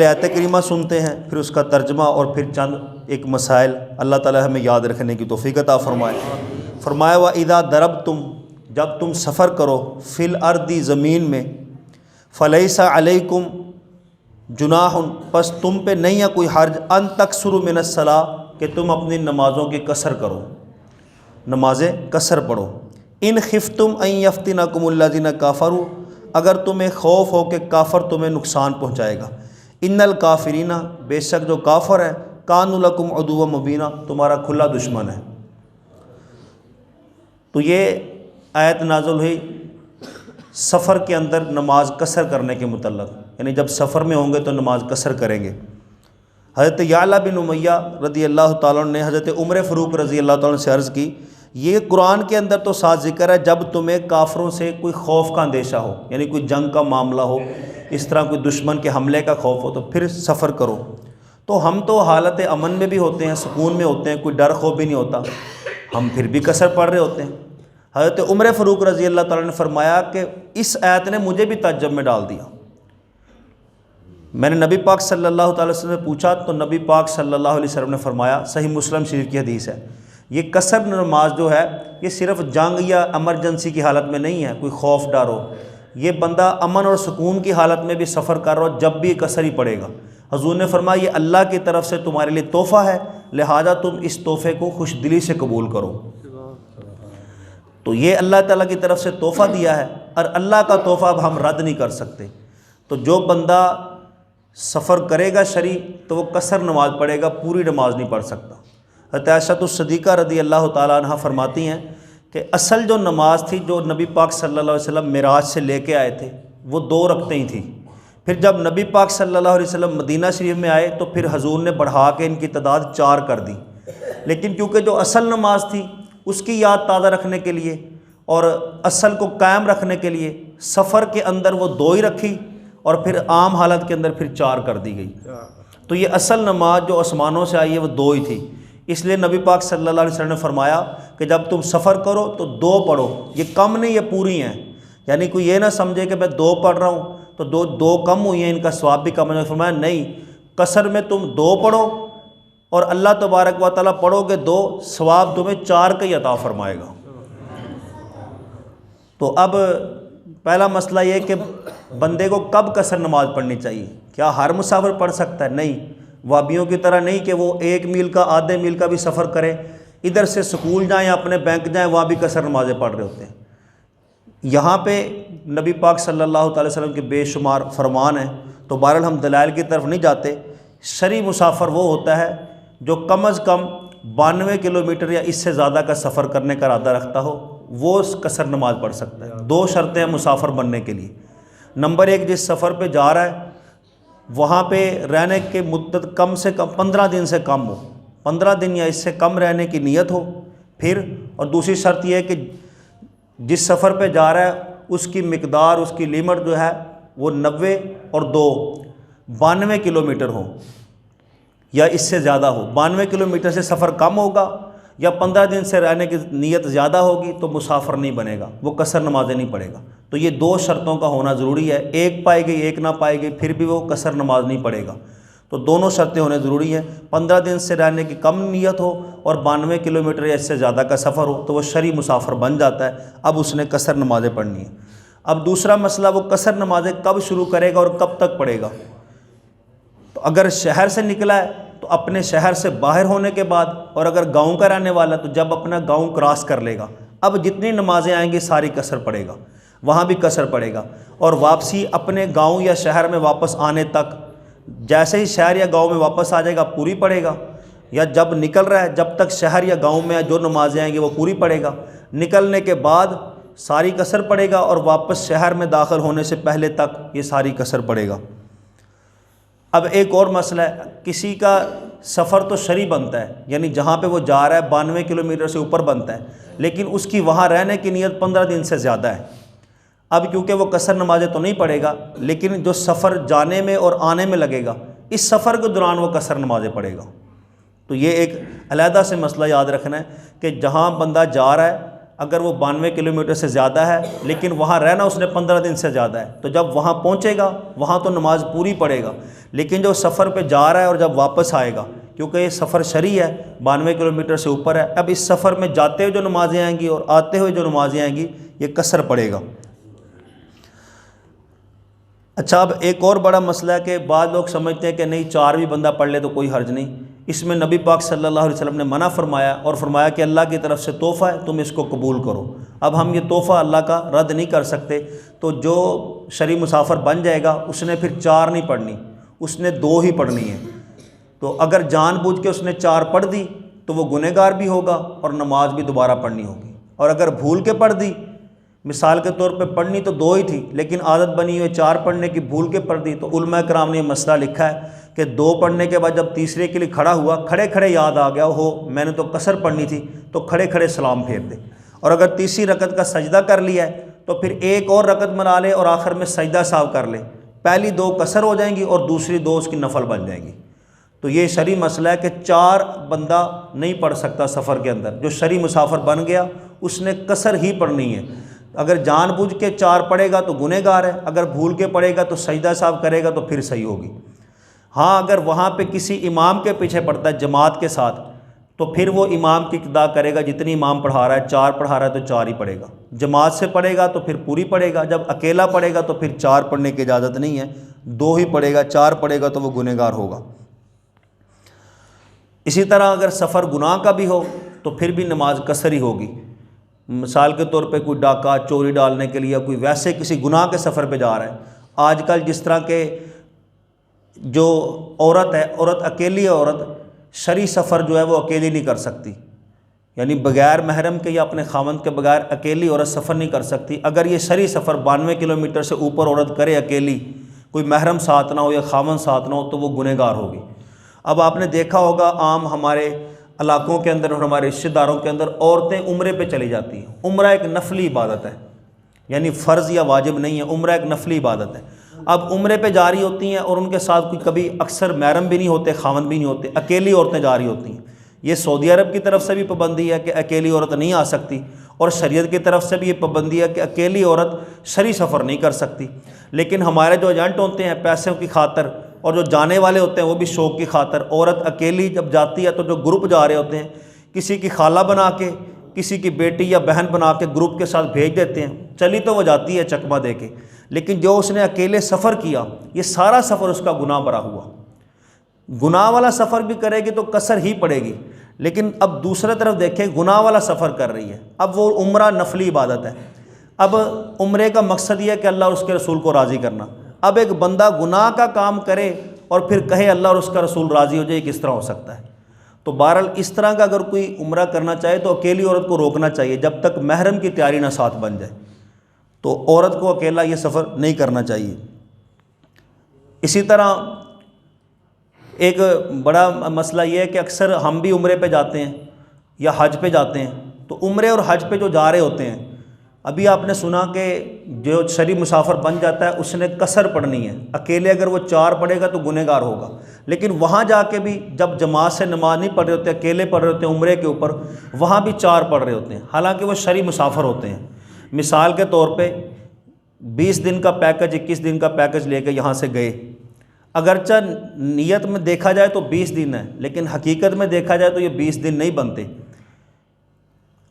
आयत करीमा सुनते हैं, फिर उसका तर्जमा और फिर चंद एक मसाइल अल्लाह ताला हमें याद रखने की तौफीक अता फरमाए। फरमाया व इदा दरब तुम, जब तुम सफ़र करो, फ़िल अर्दी ज़मीन में, फ़लैसा अलैकुम जुनाहुन, बस तुम पे नहीं है कोई हर्ज, अन तकसुरु मिनस्सला, कि तुम अपनी नमाज़ों की कसर करो, नमाज़ें कसर पढ़ो। इन खिफ्तुम अन यफ्तिनकुमुल्लज़ीना काफ़रू, अगर तुम्हें खौफ हो कि काफ़र तुम्हें नुकसान पहुँचाएगा। इन्नल काफिरीना, बेशक जो काफर है, कानु लकुम अदुव्वम मुबीना, तुम्हारा खुला दुश्मन है। तो ये आयत नाज़िल हुई सफ़र के अंदर नमाज कसर करने के मुतल्लक़, यानी जब सफ़र में होंगे तो नमाज कसर करेंगे। हज़रत याला बिन उमैया रज़ी अल्लाह ताला ने हज़रत उमर फ़ारूक रज़ी अल्लाह ताला से अर्ज़ की, ये कुरान के अंदर तो साथ ज़िक्र है जब तुम्हें काफ़रों से कोई खौफ का अंदेशा हो, यानी कोई जंग का मामला हो, इस तरह कोई दुश्मन के हमले का खौफ हो, तो फिर सफ़र करो। तो हम तो हालत अमन में भी होते हैं, सुकून में होते हैं, कोई डर खौफ भी नहीं होता, हम फिर भी कसर पढ़ रहे होते हैं। हज़रत उमर फ़ारूक रज़ी अल्लाह ताला ने फरमाया कि इस आयत ने मुझे भी तअज्जुब में डाल दिया। मैंने नबी पाक सल्लल्लाहु अलैहि वसल्लम से पूछा तो नबी पाक सल्लल्लाहु अलैहि वसल्लम ने फरमाया, सही मुस्लिम शरीफ की हदीस है, ये कसर नमाज जो है ये सिर्फ़ जंग या एमरजेंसी की हालत में नहीं है, कोई खौफ डर हो, ये बंदा अमन और सुकून की हालत में भी सफ़र कर रहा हो, जब भी कसर ही पड़ेगा। हुज़ूर ने फरमाया ये अल्लाह की तरफ से तुम्हारे लिए तोहफ़ा है, लिहाजा तुम इस तोहफ़े को खुश दिली से कबूल करो। तो ये अल्लाह ताला की तरफ से तोहफ़ा दिया है और अल्लाह का तोहफ़ा अब हम रद्द नहीं कर सकते। तो जो बंदा सफ़र करेगा शरी, तो वो कसर नमाज पढ़ेगा, पूरी नमाज नहीं पढ़ सकता। हज़रत आयशा सिद्दीक़ा रज़ी अल्लाह ताला अन्हा फरमाती हैं कि असल जो नमाज थी जो नबी पाक सल्लल्लाहु अलैहि वसल्लम मिराज से लेके आए थे वो 2 रकतें ही थी। फिर जब नबी पाक सल्लल्लाहु अलैहि वसल्लम मदीना शरीफ में आए तो फिर हुज़ूर ने बढ़ा के इनकी तादाद 4 कर दी। लेकिन क्योंकि जो असल नमाज थी उसकी याद ताज़ा रखने के लिए और असल को कायम रखने के लिए सफ़र के अंदर वो 2 ही रखी और फिर आम हालत के अंदर फिर 4 कर दी गई। तो ये असल नमाज जो आसमानों से आई है वो 2 ही थी। इसलिए नबी पाक सल्लल्लाहु अलैहि वसल्लम ने फरमाया कि जब तुम सफ़र करो तो 2 पढ़ो, ये कम नहीं, ये पूरी हैं। यानी कोई ये ना समझे कि मैं 2 पढ़ रहा हूँ तो 2 कम हुई हैं, इनका स्वाब भी कम है। फरमाया नहीं, कसर में तुम 2 पढ़ो और अल्लाह तबारक व तआला पढ़ोगे 2, स्वाब तुम्हें 4 का ही अता फरमाएगा। तो अब पहला मसला ये कि बंदे को कब कसर नमाज पढ़नी चाहिए। क्या हर मुसाफिर पढ़ सकता है? नहीं, वाबियों की तरह नहीं कि वो 1 मील का आधे मील का भी सफ़र करें, इधर से स्कूल जाएं या अपने बैंक जाएं, वहाँ भी कसर नमाज़ें पढ़ रहे होते हैं। यहाँ पे नबी पाक सल्लल्लाहु अलैहि वसल्लम के बेशुमार फरमान हैं। तो बहरहाल हम दलाइल की तरफ नहीं जाते। शरी मुसाफिर वो होता है जो कम अज़ कम 92 किलोमीटर या इससे ज़्यादा का सफ़र करने का इरादा रखता हो, वो कसर नमाज पढ़ सकता है। 2 शर्तें हैं मुसाफिर बनने के लिए। नंबर 1, जिस सफ़र पे जा रहा है वहाँ पे रहने के मुद्दत कम से कम 15 दिन से कम हो, 15 दिन या इससे कम रहने की नीयत हो। फिर और दूसरी शर्त यह है कि जिस सफ़र पे जा रहा है उसकी मिकदार, उसकी लिमिट जो है वो 90 और 2 92 किलोमीटर हो या इससे ज़्यादा हो। 92 किलोमीटर से सफ़र कम होगा या 15 दिन से रहने की नीयत ज़्यादा होगी तो मुसाफिर नहीं बनेगा, वो कसर नमाज़ें नहीं पढ़ेगा। तो ये 2 शर्तों का होना ज़रूरी है। एक पाई गई, एक ना पाई गई, फिर भी वो कसर नमाज नहीं पढ़ेगा। तो दोनों शर्तें होने ज़रूरी हैं। 15 दिन से रहने की कम नीयत हो और 92 किलोमीटर या इससे ज़्यादा का सफ़र हो तो वह शरी मुसाफिर बन जाता है। अब उसने कसर नमाज़ें पढ़नी है। अब दूसरा मसला, वो कसर नमाज़ें कब शुरू करेगा और कब तक पढ़ेगा। तो अगर शहर से निकला है तो अपने शहर से बाहर होने के बाद, और अगर गांव का रहने वाला तो जब अपना गांव क्रॉस कर लेगा। अब जितनी नमाज़ें आएंगी सारी कसर पड़ेगा, वहाँ भी कसर पड़ेगा। और वापसी अपने गांव या शहर में वापस आने तक, जैसे ही शहर या गांव में वापस आ जाएगा पूरी पड़ेगा, या जब निकल रहा है जब तक शहर या गांव में जो नमाज़ें आएंगी वो पूरी पड़ेगा। निकलने के बाद सारी कसर पड़ेगा और वापस शहर में दाखिल होने से पहले तक ये सारी कसर पड़ेगा। अब एक और मसला है, किसी का सफ़र तो शरी बनता है, यानी जहाँ पे वो जा रहा है 92 किलोमीटर से ऊपर बनता है, लेकिन उसकी वहाँ रहने की नीयत 15 दिन से ज़्यादा है। अब क्योंकि वो कसर नमाज़ें तो नहीं पढ़ेगा, लेकिन जो सफ़र जाने में और आने में लगेगा, इस सफ़र के दौरान वो कसर नमाज़ें पढ़ेगा। तो ये एक अलहदा से मसला याद रखना है कि जहाँ बंदा जा रहा है अगर वो 92 किलोमीटर से ज़्यादा है लेकिन वहाँ रहना उसने 15 दिन से ज़्यादा है, तो जब वहाँ पहुँचेगा वहाँ तो नमाज पूरी पढ़ेगा। लेकिन जो सफ़र पे जा रहा है और जब वापस आएगा, क्योंकि ये सफ़र शरई है, 92 किलोमीटर से ऊपर है, अब इस सफ़र में जाते हुए जो नमाज़ें आएंगी और आते हुए जो नमाज़ें आएंगी ये कसर पड़ेगा। अच्छा, अब एक और बड़ा मसला है कि बाद लोग समझते हैं कि नहीं 4 भी बंदा पढ़ ले तो कोई हर्ज नहीं। इसमें नबी पाक सल्लल्लाहु अलैहि वसल्लम ने मना फरमाया और फरमाया कि अल्लाह की तरफ से तोहफ़ा है, तुम इसको कबूल करो। अब हम ये तोहफ़ा अल्लाह का रद्द नहीं कर सकते, तो जो शरी मुसाफिर बन जाएगा उसने फिर 4 नहीं पढ़नी, उसने 2 ही पढ़नी है। तो अगर जानबूझ के उसने 4 पढ़ दी तो वो गुनहगार भी होगा और नमाज भी दोबारा पढ़नी होगी। और अगर भूल के पढ़ दी, मिसाल के तौर पे पढ़नी तो 2 ही थी लेकिन आदत बनी हुई 4 पढ़ने की, भूल के पढ़ दी, तो उलमा कराम ने मसला लिखा है कि 2 पढ़ने के बाद जब तीसरे के लिए खड़ा हुआ, खड़े खड़े याद आ गया हो मैंने तो कसर पढ़नी थी, तो खड़े खड़े सलाम फेर दे। और अगर तीसरी रकत का सजदा कर लिया है तो फिर एक और रकत बना ले और आखिर में सजदा साहब कर ले। पहली 2 कसर हो जाएंगी और दूसरी 2 उसकी नफल बन जाएंगी। तो ये शरी मसला है कि 4 बंदा नहीं पढ़ सकता सफ़र के अंदर। जो शरी मुसाफिर बन गया उसने कसर ही पढ़नी है। अगर जानबूझ के 4 पढ़ेगा तो गुनहगार है, अगर भूल के पढ़ेगा तो सजदा साहब करेगा तो फिर सही होगी। हाँ, अगर वहाँ पे किसी इमाम के पीछे पढ़ता है जमात के साथ, तो फिर वो इमाम की इक़्तिदा करेगा। जितनी इमाम पढ़ा रहा है, 4 पढ़ा रहा है तो 4 ही पढ़ेगा। जमात से पढ़ेगा तो फिर पूरी पढ़ेगा। जब अकेला पढ़ेगा तो फिर 4 पढ़ने की इजाज़त नहीं है, 2 ही पढ़ेगा। 4 पढ़ेगा तो वो गुनहगार होगा। इसी तरह अगर सफ़र गुनाह का भी हो तो फिर भी नमाज कसर ही होगी। मिसाल के तौर पे कोई डाका चोरी डालने के लिए या कोई वैसे किसी गुनाह के सफ़र पे जा रहा है। आजकल जिस तरह के जो औरत है, औरत अकेली औरत शरी सफ़र जो है वो अकेली नहीं कर सकती, यानी बग़ैर महरम के या अपने खामंद के बगैर अकेली औरत सफ़र नहीं कर सकती। अगर ये शरी सफ़र 92 किलोमीटर से ऊपर औरत करे अकेली, कोई महरम साथ ना हो या खामंद साथ ना हो, तो वो गुनहगार होगी। अब आपने देखा होगा आम हमारे इलाकों के अंदर और हमारे रिश्तेदारों के अंदर औरतें उम्रे पे चली जाती हैं। उम्रा एक नफली इबादत है, यानी फ़र्ज़ या वाजिब नहीं है, उम्रा एक नफली इबादत है। अब उम्रे पे जा रही होती हैं और उनके साथ कोई कभी अक्सर महरम भी नहीं होते, खामन भी नहीं होते, अकेली औरतें जा रही होती हैं। ये सऊदी अरब की तरफ से भी पाबंदी है कि अकेली औरत नहीं आ सकती, और शरीयत की तरफ से भी ये पाबंदी है कि अकेली औरत शरी सफ़र नहीं कर सकती। लेकिन हमारे जो एजेंट होते हैं पैसों की खातर, और जो जाने वाले होते हैं वो भी शौक़ की खातर, औरत अकेली जब जाती है तो जो ग्रुप जा रहे होते हैं, किसी की खाला बना के, किसी की बेटी या बहन बना के ग्रुप के साथ भेज देते हैं। चली तो वो जाती है चकमा दे के, लेकिन जो उसने अकेले सफ़र किया, ये सारा सफ़र उसका गुनाह भरा हुआ। गुनाह वाला सफ़र भी करेगी तो कसर ही पड़ेगी। लेकिन अब दूसरी तरफ देखें, गुनाह वाला सफ़र कर रही है, अब वो उम्रा नफली इबादत है। अब उम्रे का मकसद ये है कि अल्लाह और उसके रसूल को राज़ी करना। अब एक बंदा गुनाह का काम करे और फिर कहे अल्लाह और उसका रसूल राज़ी हो जाए, किस तरह हो सकता है? तो बहरहाल इस तरह का अगर कोई उम्रा करना चाहे तो अकेली औरत को रोकना चाहिए जब तक महरम की तैयारी ना साथ बन जाए। तो औरत को अकेला ये सफ़र नहीं करना चाहिए। इसी तरह एक बड़ा मसला ये है कि अक्सर हम भी उम्रे पे जाते हैं या हज पे जाते हैं, तो उम्रे और हज पे जो जा रहे होते हैं, अभी आपने सुना कि जो शरी मुसाफिर बन जाता है उसने कसर पढ़नी है। अकेले अगर वो 4 पढ़ेगा तो गुनहगार होगा। लेकिन वहाँ जाके भी जब जमात से नमाज नहीं पढ़ रहे होते, अकेले पढ़ रहे होते हैं उम्रे के ऊपर, वहाँ भी 4 पढ़ रहे होते हैं, हालांकि वो शरी मुसाफिर होते हैं। मिसाल के तौर पे 20 दिन का पैकेज, 21 दिन का पैकेज लेके यहाँ से गए, अगरचा नियत में देखा जाए तो 20 दिन है, लेकिन हकीकत में देखा जाए तो ये 20 दिन नहीं बनते।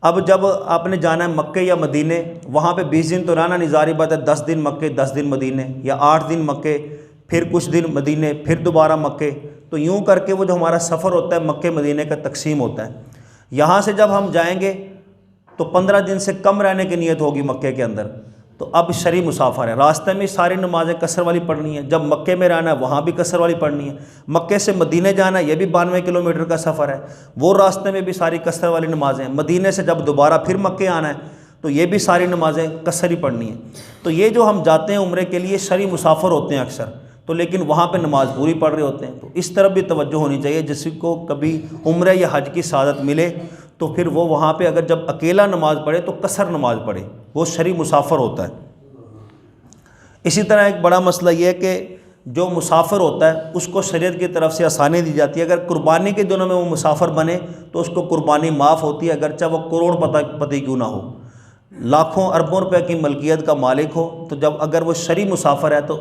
अब जब आपने जाना है मक्के या मदीने, वहाँ पे 20 दिन तो रहना निज़ारी बात है। 10 दिन मक्के, 10 दिन मदीने, या 8 दिन मक्के, फिर कुछ दिन मदीने, फिर दोबारा मक्के। तो यूँ करके वो जो हमारा सफ़र होता है मक्के मदीने का तकसीम होता है। यहाँ से जब हम जाएंगे तो 15 दिन से कम रहने की नीयत होगी मक्के के अंदर। तो अब शरी मुसाफिर है, रास्ते में सारी नमाज़ें कसर वाली पढ़नी है। जब मक्के में रहना है वहाँ भी कसर वाली पढ़नी है। मक्के से मदीने जाना है, यह भी 92 किलोमीटर का सफ़र है, वो रास्ते में भी सारी कसर वाली नमाज़ें। मदीने से जब दोबारा फिर मक्के आना है तो ये भी सारी नमाज़ें कसर ही पढ़नी है। तो ये जो हम जाते हैं उम्रे के लिए, शरी मुसाफिर होते हैं अक्सर, तो लेकिन वहाँ पर नमाज पूरी पढ़ रहे होते हैं। तो इस तरफ भी तवज्जो होनी चाहिए। जिसको कभी उम्रे या हज की सआदत मिले तो फिर वो वहाँ पर अगर जब अकेला नमाज़ पढ़े तो कसर नमाज़ पढ़े, वो शरी मुसाफिर होता है। इसी तरह एक बड़ा मसला ये है कि जो मुसाफिर होता है उसको शरीयत की तरफ से आसानी दी जाती है। अगर कुर्बानी के दिनों में वो मुसाफिर बने तो उसको कुर्बानी माफ़ होती है, अगरचे वो करोड़पति क्यों ना हो, लाखों अरबों रुपए की मलकियत का मालिक हो। तो जब अगर वो शरी मुसाफिर है तो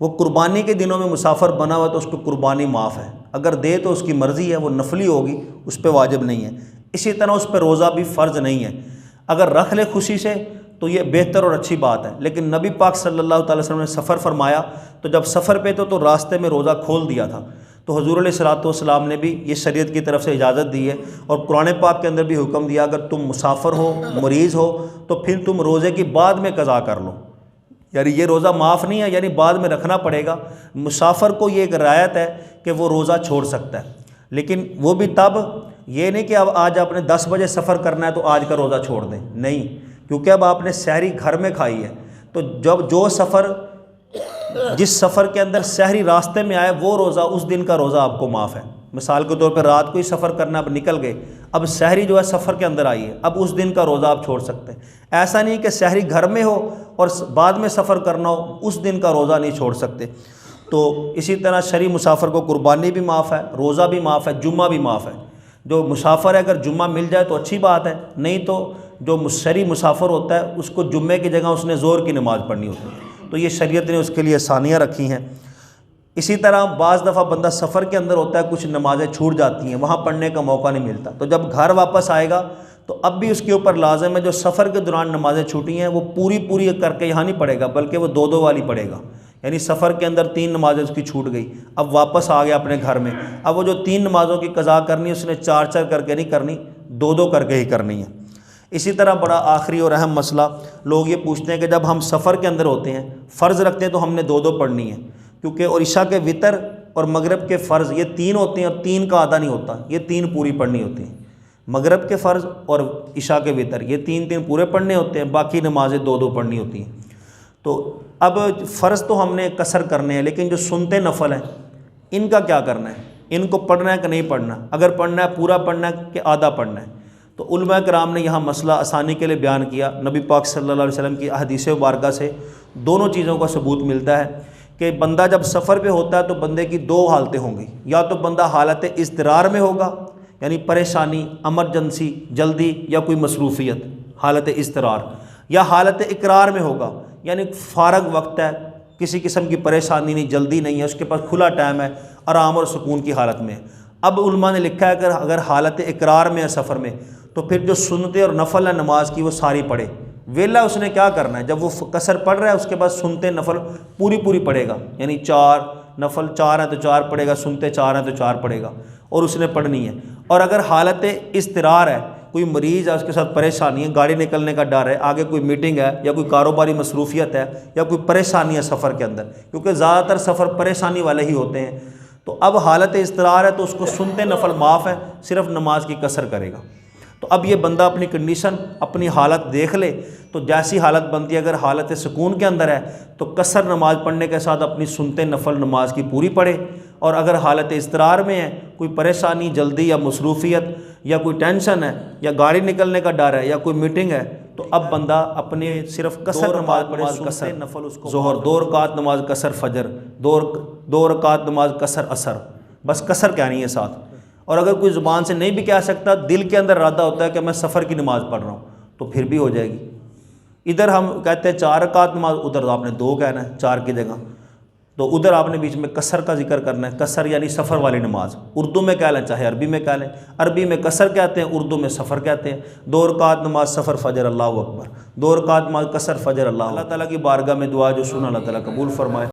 वो कुर्बानी के दिनों में मुसाफिर बना हुआ तो उसको कुर्बानी माफ़ है, अगर दे तो उसकी मर्ज़ी है, वो नफली होगी, उस पर वाजिब नहीं है। इसी तरह उस पर रोज़ा भी फ़र्ज़ नहीं है, अगर रख ले खुशी से तो ये बेहतर और अच्छी बात है। लेकिन नबी पाक सल्लल्लाहु अलैहि वसल्लम ने सफ़र फरमाया तो जब सफ़र पे तो रास्ते में रोज़ा खोल दिया था, तो हुज़ूर अलैहिस्सलातु वस्सलाम ने भी ये शरीयत की तरफ से इजाज़त दी है। और कुरान पाक के अंदर भी हुक्म दिया, अगर तुम मुसाफिर हो, मरीज़ हो, तो फिर तुम रोज़े की बाद में क़ज़ा कर लो, यानी ये रोज़ा माफ़ नहीं है, यानी बाद में रखना पड़ेगा। मुसाफिर को ये एक रायत है कि वो रोज़ा छोड़ सकता है, लेकिन वो भी तब, ये नहीं कि अब आज आपने 10 बजे सफ़र करना है तो आज का रोज़ा छोड़ दें, नहीं, क्योंकि अब आपने सहरी घर में खाई है। तो जब जो सफ़र, जिस सफ़र के अंदर सहरी रास्ते में आए वो रोज़ा, उस दिन का रोज़ा आपको माफ़ है। मिसाल के तौर पर रात को ही सफ़र करना, अब निकल गए, अब सहरी जो है सफ़र के अंदर आई है, अब उस दिन का रोज़ा आप छोड़ सकते हैं। ऐसा नहीं कि सहरी घर में हो और बाद में सफ़र करना हो, उस दिन का रोज़ा नहीं छोड़ सकते। तो इसी तरह शरी मुसाफिर को कुर्बानी भी माफ़ है, रोज़ा भी माफ़ है, जुम्मा भी माफ़ है। जो मुसाफिर है अगर जुम्मा मिल जाए तो अच्छी बात है, नहीं तो जो शरी मुसाफिर होता है उसको जुम्मे की जगह उसने ज़ोर की नमाज़ पढ़नी होती है। तो ये शरीयत ने उसके लिए आसानियाँ रखी हैं। इसी तरह बाज़ दफ़ा बंदा सफ़र के अंदर होता है, कुछ नमाज़ें छूट जाती हैं, वहाँ पढ़ने का मौका नहीं मिलता, तो जब घर वापस आएगा तो अब भी उसके ऊपर लाज़िम है जो सफ़र के दौरान नमाज़ें छूटी हैं वो पूरी करके यहाँ नहीं पढ़ेगा, बल्कि वो 2-2 वाली पढ़ेगा। यानी सफ़र के अंदर 3 नमाज़ें उसकी छूट गई, अब वापस आ गया अपने घर में, अब वो जो 3 नमाज़ों की क़ज़ा करनी है उसने 4-4 करके नहीं करनी, 2-2 करके ही करनी है। इसी तरह बड़ा आखिरी और अहम मसला, लोग ये पूछते हैं कि जब हम सफ़र के अंदर होते हैं, फ़र्ज़ रखते हैं तो हमने 2-2 पढ़नी है, क्योंकि और इशा के वितर और मगरिब के फ़र्ज़ ये 3 होते हैं और 3 का आधा नहीं होता, ये 3 पूरी पढ़नी होती हैं। मगरिब के फ़र्ज़ और इशा के वितर ये 3 पूरे पढ़ने होते हैं, बाकी नमाज़ें 2-2 पढ़नी होती हैं। तो अब फ़र्ज़ तो हमने कसर करने हैं, लेकिन जो सुनते नफल हैं इनका क्या करना है, इनको पढ़ना है कि नहीं पढ़ना, अगर पढ़ना है पूरा पढ़ना है कि आधा पढ़ना है। तो उलमा कराम ने यहाँ मसला आसानी के लिए बयान किया। नबी पाक सल्लल्लाहु अलैहि वसल्लम की हदीस मुबारका से दोनों चीज़ों का सबूत मिलता है कि बंदा जब सफ़र पे होता है तो बंदे की 2 हालतें होंगी, या तो बंदा हालत इज़्तिरार में होगा, यानी परेशानी, एमरजेंसी, जल्दी या कोई मसरूफ़ियत, हालत इज़्तिरार, या हालत इकरार में होगा, यानी फ़ारग वक्त है, किसी किस्म की परेशानी नहीं, जल्दी नहीं है, उसके पास खुला टाइम है, आराम और सुकून की हालत में। अब उलमा ने लिखा है कि अगर हालत इकरार में है सफ़र में, तो फिर जो सुनते और नफल है नमाज की वो सारी पढ़े। वेला उसने क्या करना है, जब वो कसर पढ़ रहा है उसके बाद सुनते नफल पूरी पढ़ेगा, यानी 4 नफल 4 हैं तो 4 पढ़ेगा, सुनते 4 हैं तो 4 पढ़ेगा, और उसने पढ़नी है। और अगर हालत इज़्तिरार है, कोई मरीज़ है, उसके साथ परेशानी है, गाड़ी निकलने का डर है, आगे कोई मीटिंग है या कोई कारोबारी मसरूफियत है या कोई परेशानी है सफ़र के अंदर, क्योंकि ज़्यादातर सफ़र परेशानी वाले ही होते हैं, तो अब हालत इज़्तिरार है तो उसको सुनते नफल माफ़ है, सिर्फ नमाज की कसर करेगा। तो अब ये बंदा अपनी कंडीशन, अपनी हालत देख ले, तो जैसी हालत बनती है, अगर हालत सुकून के अंदर है तो कसर नमाज पढ़ने के साथ अपनी सुनते नफल नमाज की पूरी पढ़े, और अगर हालत इज़्तिरार में है, कोई परेशानी, जल्दी या मसरूफियत या कोई टेंशन है या गाड़ी निकलने का डर है या कोई मीटिंग है, तो अब बंदा अपने सिर्फ कसर नमाज पढ़े, कसर नफल उसको ज़ोहर 2 रकात नमाज कसर फजर, 2 रकात नमाज कसर असर, बस कसर कहनी है साथ। और अगर कोई ज़ुबान से नहीं भी कह सकता, दिल के अंदर इरादा होता है कि मैं सफ़र की नमाज़ पढ़ रहा हूँ, तो फिर भी हो जाएगी। इधर हम कहते हैं 4 रकात नमाज, उधर तो आपने 2 कहना है 4 की जगह, तो उधर आपने बीच में कसर का जिक्र करना है। कसर यानी सफ़र वाली नमाज, उर्दू में कह लें चाहे अरबी में कह लें, अरबी में कसर कहते हैं, उर्दू में सफ़र कहते हैं। 2 रकात नमाज सफ़र फजर अल्लाहु अकबर, 2 रकात नमाज कसर फजर अल्लाह ताला की बारगाह में दुआ जो सुना अल्लाह ताला कबूल फरमाए।